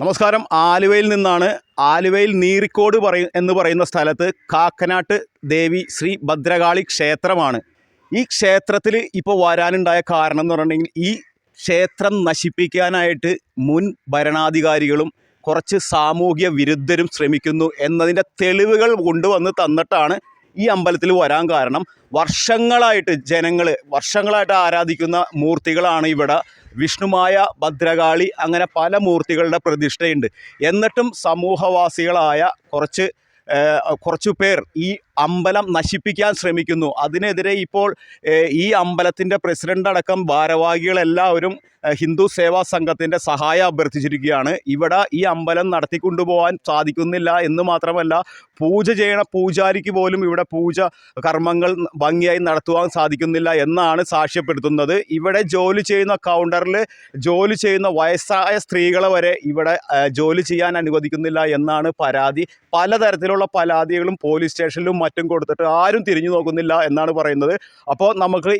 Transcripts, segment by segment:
നമസ്കാരം. ആലുവയിൽ നിന്നാണ്. ആലുവയിൽ നീറിക്കോട് എന്ന് പറയുന്ന സ്ഥലത്ത് കാക്കനാട്ട് ദേവി ശ്രീ ഭദ്രകാളി ക്ഷേത്രമാണ്. ഈ ക്ഷേത്രത്തിൽ ഇപ്പോൾ വരാനുണ്ടായ കാരണം എന്ന് പറഞ്ഞിട്ടുണ്ടെങ്കിൽ ഈ ക്ഷേത്രം നശിപ്പിക്കാനായിട്ട് മുൻ ഭരണാധികാരികളും കുറച്ച് സാമൂഹ്യ വിരുദ്ധരും ശ്രമിക്കുന്നു എന്നതിൻ്റെ തെളിവുകൾ കൊണ്ടുവന്ന് തന്നിട്ടാണ് ഈ അമ്പലത്തിൽ വരാൻ കാരണം. വർഷങ്ങളായിട്ട് ആരാധിക്കുന്ന മൂർത്തികളാണ് ഇവിടെ. വിഷ്ണുമായ, ഭദ്രകാളി, അങ്ങനെ പല മൂർത്തികളുടെ പ്രതിഷ്ഠയുണ്ട്. എന്നിട്ടും സമൂഹവാസികളായ കുറച്ചു പേർ ഈ അമ്പലം നശിപ്പിക്കാൻ ശ്രമിക്കുന്നു. അതിനെതിരെ ഇപ്പോൾ ഈ അമ്പലത്തിൻ്റെ പ്രസിഡന്റ് അടക്കം ഭാരവാഹികളെല്ലാവരും ഹിന്ദു സേവാ സംഘത്തിൻ്റെ സഹായം അഭ്യർത്ഥിച്ചിരിക്കുകയാണ്. ഇവിടെ ഈ അമ്പലം നടത്തിക്കൊണ്ടുപോകാൻ സാധിക്കുന്നില്ല എന്ന് മാത്രമല്ല, പൂജ ചെയ്യണ പൂജാരിക്ക് പോലും ഇവിടെ പൂജ കർമ്മങ്ങൾ ഭംഗിയായി നടത്തുവാൻ സാധിക്കുന്നില്ല എന്നാണ് സാക്ഷ്യപ്പെടുത്തുന്നത്. ഇവിടെ ജോലി ചെയ്യുന്ന കൗണ്ടറിൽ ജോലി ചെയ്യുന്ന വയസ്സായ സ്ത്രീകളെ വരെ ഇവിടെ ജോലി ചെയ്യാൻ അനുവദിക്കുന്നില്ല എന്നാണ് പരാതി. പലതരത്തിലുള്ള പരാതികളും പോലീസ് സ്റ്റേഷനിലും മറ്റും കൊടുത്തിട്ട് ആരും തിരിഞ്ഞു നോക്കുന്നില്ല എന്നാണ് പറയുന്നത്. അപ്പോൾ നമുക്ക്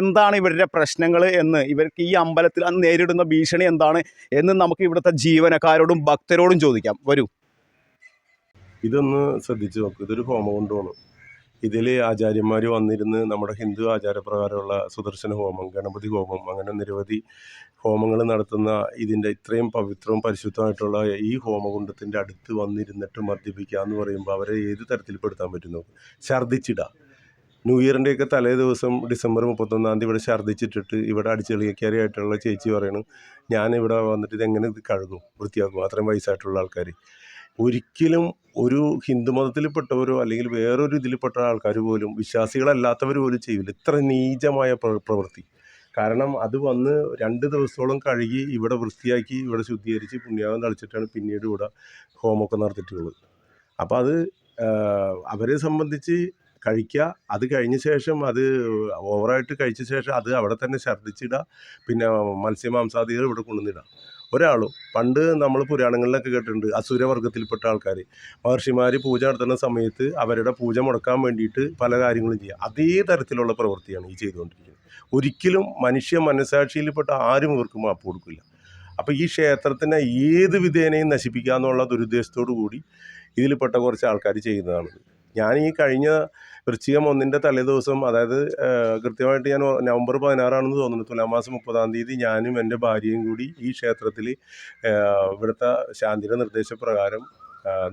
എന്താണ് ഇവരുടെ പ്രശ്നങ്ങൾ എന്ന്, ഇവർക്ക് ഈ അമ്പലത്തിൽ നേരിടുന്ന ഭീഷണി എന്താണ് എന്ന് നമുക്ക് ഇവിടുത്തെ ജീവനക്കാരോടും ഭക്തരോടും ചോദിക്കാം. വരൂ. ഇതൊന്ന് ശ്രദ്ധിച്ചു നോക്കും. ഇതൊരു ഹോമകുണ്ടമാണ്. ഇതിൽ ആചാര്യന്മാർ വന്നിരുന്ന് നമ്മുടെ ഹിന്ദു ആചാരപ്രകാരമുള്ള സുദർശന ഹോമം, ഗണപതി ഹോമം, അങ്ങനെ നിരവധി ഹോമങ്ങൾ നടത്തുന്ന ഇതിൻ്റെ ഇത്രയും പവിത്രവും പരിശുദ്ധമായിട്ടുള്ള ഈ ഹോമകുണ്ടത്തിൻ്റെ അടുത്ത് വന്നിരുന്നിട്ട് മദ്യപിക്കുക എന്ന് പറയുമ്പോൾ അവരെ ഏത് തരത്തിൽ പെടുത്താൻ പറ്റും നോക്കും. ഛർദ്ദിച്ചിടുക. ന്യൂ ഇയറിൻ്റെയൊക്കെ തലേ ദിവസം ഡിസംബർ 31 ഇവിടെ ഛർദ്ദിച്ചിട്ടിട്ട് ഇവിടെ അടിച്ചെളിയക്കാരിയായിട്ടുള്ള ചേച്ചി പറയണം, ഞാനിവിടെ വന്നിട്ട് ഇതെങ്ങനെ ഇത് കഴുകും, വൃത്തിയാക്കും, അത്രയും വയസ്സായിട്ടുള്ള ആൾക്കാർ. ഒരിക്കലും ഒരു ഹിന്ദുമതത്തിൽപ്പെട്ടവരോ അല്ലെങ്കിൽ വേറൊരു ഇതിൽപ്പെട്ട ആൾക്കാർ പോലും, വിശ്വാസികളല്ലാത്തവർ പോലും ചെയ്യില്ല ഇത്ര നീചമായ പ്രവൃത്തി. കാരണം അത് വന്ന് 2 ദിവസത്തോളം കഴുകി ഇവിടെ വൃത്തിയാക്കി ഇവിടെ ശുദ്ധീകരിച്ച് പുണ്യാകം തളിച്ചിട്ടാണ് പിന്നീട് ഇവിടെ ഹോമമൊക്കെ നടത്തിയിട്ടുള്ളത്. അപ്പോൾ അത് അവരെ സംബന്ധിച്ച് കഴിക്കുക, അത് കഴിഞ്ഞ ശേഷം അത് ഓവറായിട്ട് കഴിച്ച ശേഷം അത് അവിടെ തന്നെ ഛർദ്ദിച്ചിടുക, പിന്നെ മത്സ്യമാംസാദികൾ ഇവിടെ കൊണ്ടുവന്നിടുക. ഒരാളും പണ്ട് നമ്മൾ പുരാണങ്ങളിലൊക്കെ കേട്ടിട്ടുണ്ട്, അസുരവർഗത്തിൽപ്പെട്ട ആൾക്കാർ മഹർഷിമാർ പൂജ നടത്തുന്ന സമയത്ത് അവരുടെ പൂജ മുടക്കാൻ വേണ്ടിയിട്ട് പല കാര്യങ്ങളും ചെയ്യുക. അതേ തരത്തിലുള്ള പ്രവൃത്തിയാണ് ഈ ചെയ്തുകൊണ്ടിരിക്കുന്നത്. ഒരിക്കലും മനുഷ്യ മനസാക്ഷിയിൽപ്പെട്ട ആരും ഇവർക്ക് മാപ്പ് കൊടുക്കില്ല. അപ്പോൾ ഈ ക്ഷേത്രത്തിനെ ഏത് വിധേനയും നശിപ്പിക്കുക എന്നുള്ള ദുരുദ്ദേശത്തോടു കൂടി ഇതിൽപ്പെട്ട കുറച്ച് ആൾക്കാർ ചെയ്യുന്നതാണ്. ഞാൻ ഈ കഴിഞ്ഞ വൃശ്ചികം 1 തലേ ദിവസം, അതായത് കൃത്യമായിട്ട് ഞാൻ നവംബർ 16 തോന്നുന്നു, തുലാമാസം 30 ഞാനും എൻ്റെ ഭാര്യയും കൂടി ഈ ക്ഷേത്രത്തിൽ ഇവിടുത്തെ ശാന്തിയുടെ നിർദ്ദേശപ്രകാരം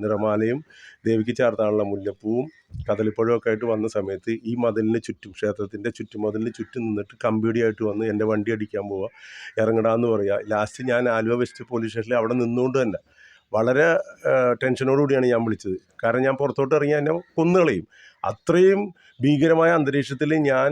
നിറമാലയും ദേവിക്ക് ചാർത്താനുള്ള മുല്ലപ്പൂവും കദളിപ്പഴവും ഒക്കെ ആയിട്ട് വന്ന സമയത്ത് ഈ മതിലിന് ചുറ്റും, ക്ഷേത്രത്തിൻ്റെ ചുറ്റുമതിലിന് ചുറ്റും നിന്നിട്ട് കമ്പിടിയായിട്ട് വന്ന് എൻ്റെ വണ്ടി അടിക്കാൻ പോവുക, ഇറങ്ങടാന്ന് പറയുക. ലാസ്റ്റ് ഞാൻ ആലുവ വെസ്റ്റ് പോലീസ് സ്റ്റേഷനിൽ അവിടെ നിന്നുകൊണ്ട് തന്നെ വളരെ ടെൻഷനോടുകൂടിയാണ് ഞാൻ വിളിച്ചത്. കാരണം ഞാൻ പുറത്തോട്ട് ഇറങ്ങി എന്നെ കൊന്നുകളയും. അത്രയും ഭീകരമായ അന്തരീക്ഷത്തിൽ ഞാൻ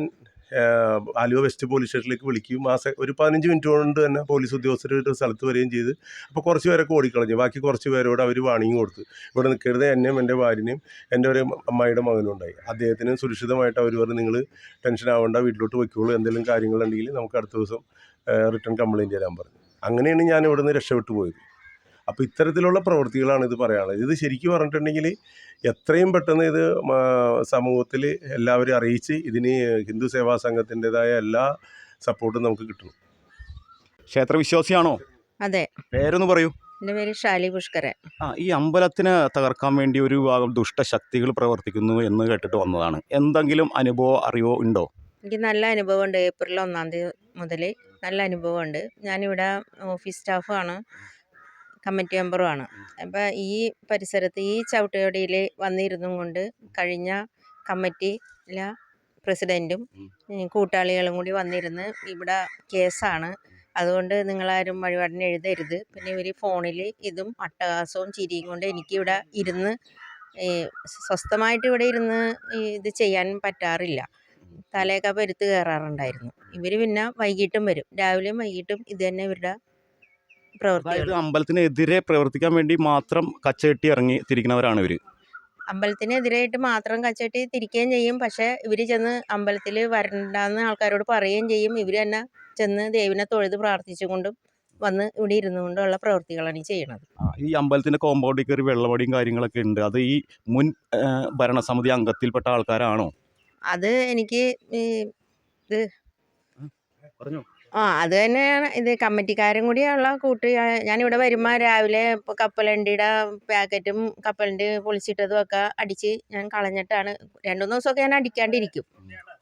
ആലുവ വെസ്റ്റ് പോലീസ് സ്റ്റേഷനിലേക്ക് വിളിക്കുകയും ഒരു 15 മിനിറ്റ് കൊണ്ട് തന്നെ പോലീസ് ഉദ്യോഗസ്ഥരുടെ സ്ഥലത്ത് വരികയും ചെയ്ത്. അപ്പോൾ കുറച്ച് പേരൊക്കെ ഓടിക്കളഞ്ഞു. ബാക്കി കുറച്ച് പേരോട് അവർ വാണിംഗ് കൊടുത്തു, ഇവിടെ നിൽക്കരുത്. എന്നെയും എൻ്റെ ഭാര്യനെയും എൻ്റെ ഒരു അമ്മായിയുടെ മകനും ഉണ്ടായി. അദ്ദേഹത്തിന് സുരക്ഷിതമായിട്ട് അവർ പറഞ്ഞു, നിങ്ങൾ ടെൻഷൻ ആവേണ്ട, വീട്ടിലോട്ട് വയ്ക്കുള്ളൂ, എന്തെങ്കിലും കാര്യങ്ങളുണ്ടെങ്കിൽ നമുക്ക് അടുത്ത ദിവസം റിട്ടേൺ കംപ്ലയിൻറ്റ് തരാൻ പറഞ്ഞു. അങ്ങനെയാണ് ഞാൻ ഇവിടെ നിന്ന് രക്ഷപ്പെട്ടു പോയത്. അപ്പോൾ ഇത്തരത്തിലുള്ള പ്രവൃത്തികളാണ് ഇത് പറയാനുള്ളത്. ഇത് ശരിക്കും പറഞ്ഞിട്ടുണ്ടെങ്കിൽ എത്രയും പെട്ടെന്ന് ഇത് സമൂഹത്തിൽ എല്ലാവരും അറിയിച്ച് ഇതിന് ഹിന്ദു സേവാ സംഘത്തിൻ്റെതായ എല്ലാ സപ്പോർട്ടും നമുക്ക് കിട്ടണം. ക്ഷേത്രവിശ്വാസിയാണോ? അതെ. പേരൊന്ന് പറയൂ. എൻ്റെ പേര് ഷാലി പുഷ്കരൻ. ഈ അമ്പലത്തിനെ തകർക്കാൻ വേണ്ടി ഒരു വിഭാഗം ദുഷ്ടശക്തികൾ പ്രവർത്തിക്കുന്നു എന്ന് കേട്ടിട്ട് വന്നതാണ്. എന്തെങ്കിലും അനുഭവം അറിവോ ഉണ്ടോ? എനിക്ക് നല്ല അനുഭവമുണ്ട്. ഏപ്രിൽ 1 മുതൽ നല്ല അനുഭവമുണ്ട്. ഞാനിവിടെ ഓഫീസ് സ്റ്റാഫാണ്, കമ്മിറ്റി മെമ്പറുമാണ്. അപ്പോൾ ഈ പരിസരത്ത് ഈ ചവിട്ടുകടിയിൽ വന്നിരുന്നും കൊണ്ട് കഴിഞ്ഞ കമ്മിറ്റിയിലെ പ്രസിഡൻറ്റും കൂട്ടാളികളും കൂടി വന്നിരുന്ന് ഇവിടെ കേസാണ്, അതുകൊണ്ട് നിങ്ങളാരും വഴിപാടിന് എഴുതരുത്. പിന്നെ ഇവർ ഫോണിൽ ഇതും അട്ടഹാസവും ചിരിയും കൊണ്ട് എനിക്കിവിടെ ഇരുന്ന് സ്വസ്ഥമായിട്ട് ഇവിടെ ഇരുന്ന് ഇത് ചെയ്യാൻ പറ്റാറില്ല. തലയൊക്കെ പെരുത്ത് കയറാറുണ്ടായിരുന്നു. ഇവർ പിന്നെ വൈകിട്ടും വരും, രാവിലെയും വൈകിട്ടും ഇത് തന്നെ ഇവരുടെ പ്രവൃത്തി. അമ്പലത്തിനെതിരെ പ്രവർത്തിക്കാൻ വേണ്ടി മാത്രം കച്ചകെട്ടി ഇറങ്ങി തിരിക്കുന്നവരാണ് ഇവർ. അമ്പലത്തിനെതിരായിട്ട് മാത്രം കച്ചകെട്ടി തിരിക്കുകയും ചെയ്യും. പക്ഷേ ഇവർ ചെന്ന് അമ്പലത്തിൽ വരണ്ടെന്ന് ആൾക്കാരോട് പറയുകയും ചെയ്യും. ഇവർ തന്നെ ചെന്ന് ദേവിനെ തൊഴുത് പ്രാർത്ഥിച്ചുകൊണ്ടും വന്ന് ഇവിടെ ഇരുന്നുകൊണ്ടുള്ള പ്രവൃത്തികളാണ് ഈ ചെയ്യുന്നത്. ഈ അമ്പലത്തിൻ്റെ കോമ്പൗണ്ടിൽ കയറി വെള്ളവടിയും കാര്യങ്ങളൊക്കെ ഉണ്ട്. അത് ഈ മുൻ ഭരണസമിതി അംഗത്തിൽപ്പെട്ട ആൾക്കാരാണോ? അത് എനിക്ക് ഇത് പറഞ്ഞു. അത് തന്നെയാണ് ഇത്. കമ്മിറ്റിക്കാരും കൂടിയുള്ള കൂട്ട്. ഞാനിവിടെ വരുമ്പോൾ രാവിലെ ഇപ്പോൾ കപ്പലണ്ടിയുടെ പാക്കറ്റും കപ്പലണ്ടി പൊളിച്ചിട്ടതും ഒക്കെ അടിച്ച് ഞാൻ കളഞ്ഞിട്ടാണ്. 2-3 ദിവസമൊക്കെ ഞാൻ അടിക്കാണ്ടിരിക്കും.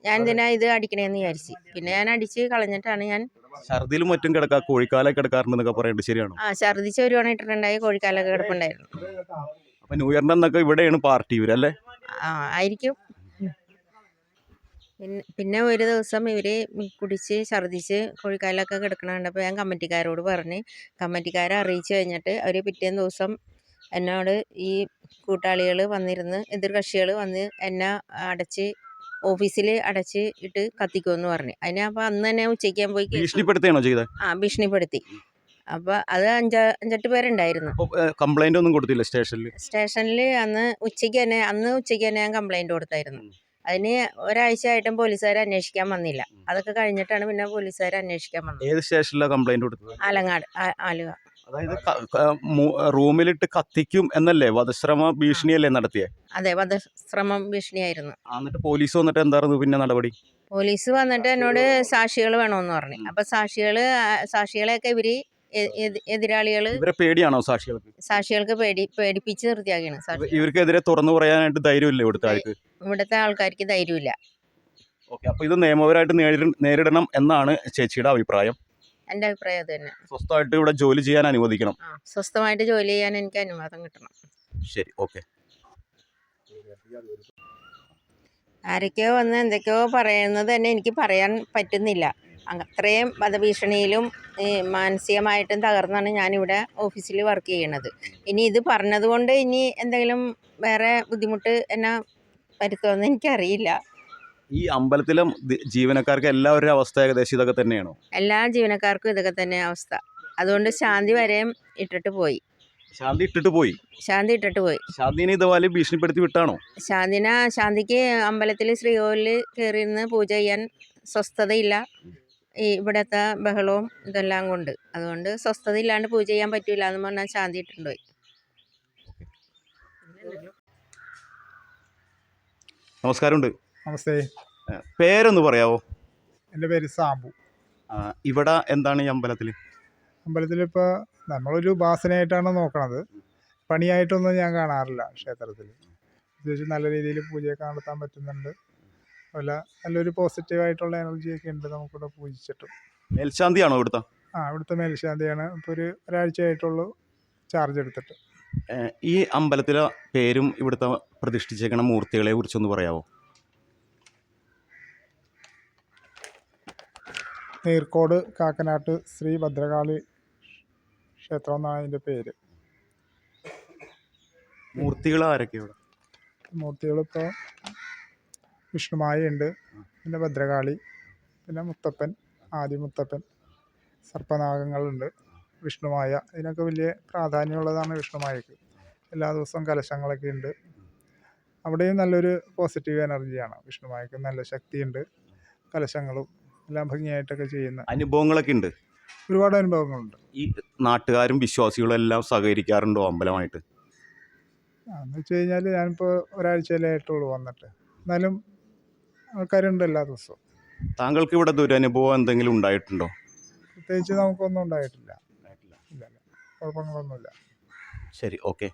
ഞാൻ എന്തിനാ ഇത് അടിക്കണേന്ന് വിചാരിച്ച്. പിന്നെ ഞാൻ അടിച്ച് കളഞ്ഞിട്ടാണ് ഞാൻ. ഛർദിലും മറ്റും കിടക്കുക, കോഴിക്കാലൊക്കെ കിടക്കാറുണ്ടെന്നൊക്കെ പറയുന്നത് ശരിയാണോ? ഛർദ്ദിച്ച ഒരു തവണ ഇട്ടിട്ടുണ്ടായി. കോഴിക്കാലൊക്കെ കിടപ്പുണ്ടായിരുന്നു. അപ്പം ന്യൂ ഇയറിൻ്റെ അന്നൊക്കെ ഇവിടെയാണ് പാർട്ടി ഇവരല്ലേ? ആയിരിക്കും. പിന്നെ ഒരു ദിവസം ഇവർ കുടിച്ച് ഛർദ്ദിച്ച് കോഴിക്കാലൊക്കെ കിടക്കണ കണ്ടപ്പോൾ ഞാൻ കമ്മിറ്റിക്കാരോട് പറഞ്ഞ്, കമ്മിറ്റിക്കാരെ അറിയിച്ച് കഴിഞ്ഞിട്ട് അവർ പിറ്റേന്ന് ദിവസം എന്നോട് ഈ കൂട്ടാളികൾ വന്നിരുന്ന്, എതിർ കക്ഷികൾ വന്ന് എന്നെ ഓഫീസിൽ അടച്ച് ഇട്ട് കത്തിക്കുമെന്ന് പറഞ്ഞു. അപ്പോൾ അന്ന് തന്നെ ഉച്ചയ്ക്ക് ഞാൻ പോയി ഭീഷണിപ്പെടുത്തുകയാണോ ചെയ്തത്? ഭീഷണിപ്പെടുത്തി. അപ്പോൾ അത് 5-8 പേരുണ്ടായിരുന്നു. കംപ്ലൈന്റ് ഒന്നും കൊടുത്തില്ല സ്റ്റേഷനിൽ? അന്ന് ഉച്ചയ്ക്ക് തന്നെ ഞാൻ കംപ്ലൈൻറ്റ് കൊടുത്തായിരുന്നു. അതിന് ഒരാഴ്ചയായിട്ടും പോലീസുകാർ അന്വേഷിക്കാൻ വന്നില്ല. അതൊക്കെ കഴിഞ്ഞിട്ടാണ് പിന്നെ പോലീസുകാർ അന്വേഷിക്കാൻ വന്നത്. ഏത് സ്റ്റേഷനിലാണ് കംപ്ലൈന്റ് കൊടുത്തത്? ആലങ്ങാട്, ആലുവ. അതായത് റൂമിലിട്ട് കത്തിക്കും എന്നല്ലേ, വധശ്രമ ഭീഷണിയല്ലേ നടത്തിയേ? അതെ, വധശ്രമം ഭീഷണിയായിരുന്നു. എന്നിട്ട് പോലീസ് വന്നിട്ട് എന്തായിരുന്നു പിന്നെ നടപടി? പോലീസ് വന്നിട്ട് എന്നോട് സാക്ഷികൾ വേണമെന്ന് പറഞ്ഞു. അപ്പം സാക്ഷികളെയൊക്കെ എതിരാളികൾ, ഇവരെ പേടിയാണോ സാക്ഷികൾക്ക് പേടിപ്പിച്ച് നിർത്തിയാക്കിയാണ്. ഇവർക്കെതിരെ തുറന്നു പറയാനായിട്ട് ധൈര്യമില്ല ഇവിടുത്തെ ആൾക്കാർക്ക് ധൈര്യമില്ല. ഓക്കെ, അപ്പോൾ ഇത് നിയമപരമായിട്ട് നേരിടണം എന്നാണ് ചേച്ചിയുടെ അഭിപ്രായം? എൻ്റെ അഭിപ്രായം അത് തന്നെ. സ്വസ്ഥമായിട്ട് ഇവിടെ ജോലി ചെയ്യാൻ അനുവദിക്കണം. സ്വസ്ഥമായിട്ട് ജോലി ചെയ്യാൻ എനിക്ക് അനുവാദം കിട്ടണം. ശരി, ഓക്കെ. ആരൊക്കെയോ വന്ന് എന്തൊക്കെയോ പറയുന്നത് തന്നെ എനിക്ക് പറയാൻ പറ്റുന്നില്ല. അത്രയും വധഭീഷണിയിലും മാനസികമായിട്ടും തകർന്നാണ് ഞാനിവിടെ ഓഫീസിൽ വർക്ക് ചെയ്യണത്. ഇനി ഇത് പറഞ്ഞതുകൊണ്ട് ഇനി എന്തെങ്കിലും വേറെ ബുദ്ധിമുട്ട് എന്നെ വരുത്തുമെന്ന് എനിക്കറിയില്ല. ഈ അമ്പലത്തിലും ജീവനക്കാർക്ക് എല്ലാവരുടെ അവസ്ഥ ഏകദേശം ഇതൊക്കെ തന്നെയാണോ? എല്ലാ ജീവനക്കാർക്കും ഇതൊക്കെ തന്നെ അവസ്ഥ. അതുകൊണ്ട് ശാന്തി വരെയും ഇട്ടിട്ട് പോയി. ശാന്തി ഇട്ടിട്ട് പോയി? ശാന്തിനെ ഇതുപോലെ ഭീഷണിപ്പെടുത്തി വിട്ടാണോ? ശാന്തിക്ക് അമ്പലത്തിൽ ശ്രീകോവിലിൽ കയറിയിരുന്ന് പൂജ ചെയ്യാൻ സ്വസ്ഥതയില്ല. ഈ ഇവിടുത്തെ ബഹളവും ഇതെല്ലാം കൊണ്ട്. അതുകൊണ്ട് സ്വസ്ഥത ഇല്ലാണ്ട് പൂജ ചെയ്യാൻ പറ്റൂല എന്ന് പറഞ്ഞാൽ ശാന്തി ഇട്ടിട്ട് പോയി. നമസ്കാരമുണ്ട്. നമസ്തേ. പേരൊന്ന് പറയാവോ? എൻ്റെ പേര് സാബു. ഇവിടെ എന്താണ് ഈ അമ്പലത്തിലിപ്പോൾ നമ്മളൊരു ഉപാസനയായിട്ടാണ് നോക്കണത്. പണിയായിട്ടൊന്നും ഞാൻ കാണാറില്ല. ക്ഷേത്രത്തിൽ അത്യാവശ്യം നല്ല രീതിയിൽ പൂജയൊക്കെ നടത്താൻ പറ്റുന്നുണ്ട്. അതുപോലെ നല്ലൊരു പോസിറ്റീവായിട്ടുള്ള എനർജിയൊക്കെ ഉണ്ട് നമുക്കിവിടെ പൂജിച്ചിട്ടും. മേൽശാന്തിയാണോ ഇവിടുത്തെ? ഇവിടുത്തെ മേൽശാന്തിയാണ്. ഇപ്പോൾ ഒരാഴ്ചയായിട്ടുള്ളൂ ചാർജ് എടുത്തിട്ട്. ഈ അമ്പലത്തിലെ പേരും ഇവിടുത്തെ പ്രതിഷ്ഠിച്ചേക്കണ മൂർത്തികളെ കുറിച്ചൊന്ന് പറയാവോ? നീർക്കോട് കാക്കനാട്ട് ശ്രീ ഭദ്രകാളി ക്ഷേത്രം എന്നാണ് അതിൻ്റെ പേര്. മൂർത്തികൾ ആരൊക്കെയാണ്? മൂർത്തികളിപ്പോൾ വിഷ്ണുമായ ഉണ്ട്, പിന്നെ ഭദ്രകാളി, പിന്നെ മുത്തപ്പൻ, ആദിമുത്തപ്പൻ, സർപ്പനാഗങ്ങളുണ്ട്, വിഷ്ണുമായ. ഇതിനൊക്കെ വലിയ പ്രാധാന്യമുള്ളതാണ് വിഷ്ണുമായക്ക്. എല്ലാ ദിവസവും കലശങ്ങളൊക്കെ ഉണ്ട്. അവിടെയും നല്ലൊരു പോസിറ്റീവ് എനർജിയാണ്. വിഷ്ണുമായക്ക് നല്ല ശക്തിയുണ്ട്. കലശങ്ങളും എല്ലാം ഭംഗിയായിട്ടൊക്കെ ചെയ്യുന്ന അനുഭവങ്ങളൊക്കെ ഉണ്ട്. ഒരുപാട് അനുഭവങ്ങളുണ്ട്. ഈ നാട്ടുകാരും വിശ്വാസികളും എല്ലാം സഹകരിക്കാറുണ്ടോ അമ്പലമായിട്ട്? എന്ന് വെച്ച് കഴിഞ്ഞാൽ ഞാനിപ്പോൾ ഒരാഴ്ചയിലേ ആയിട്ടുള്ളൂ വന്നിട്ട്. എന്നാലും ആൾക്കാരുണ്ട് എല്ലാ ദിവസവും. താങ്കൾക്ക് ഇവിടെ ദുരനുഭവം എന്തെങ്കിലും ഉണ്ടായിട്ടുണ്ടോ? പ്രത്യേകിച്ച് നമുക്കൊന്നും ഉണ്ടായിട്ടില്ല. ഇല്ല, കുഴപ്പങ്ങളൊന്നുമില്ല. ശരി, ഓക്കെ.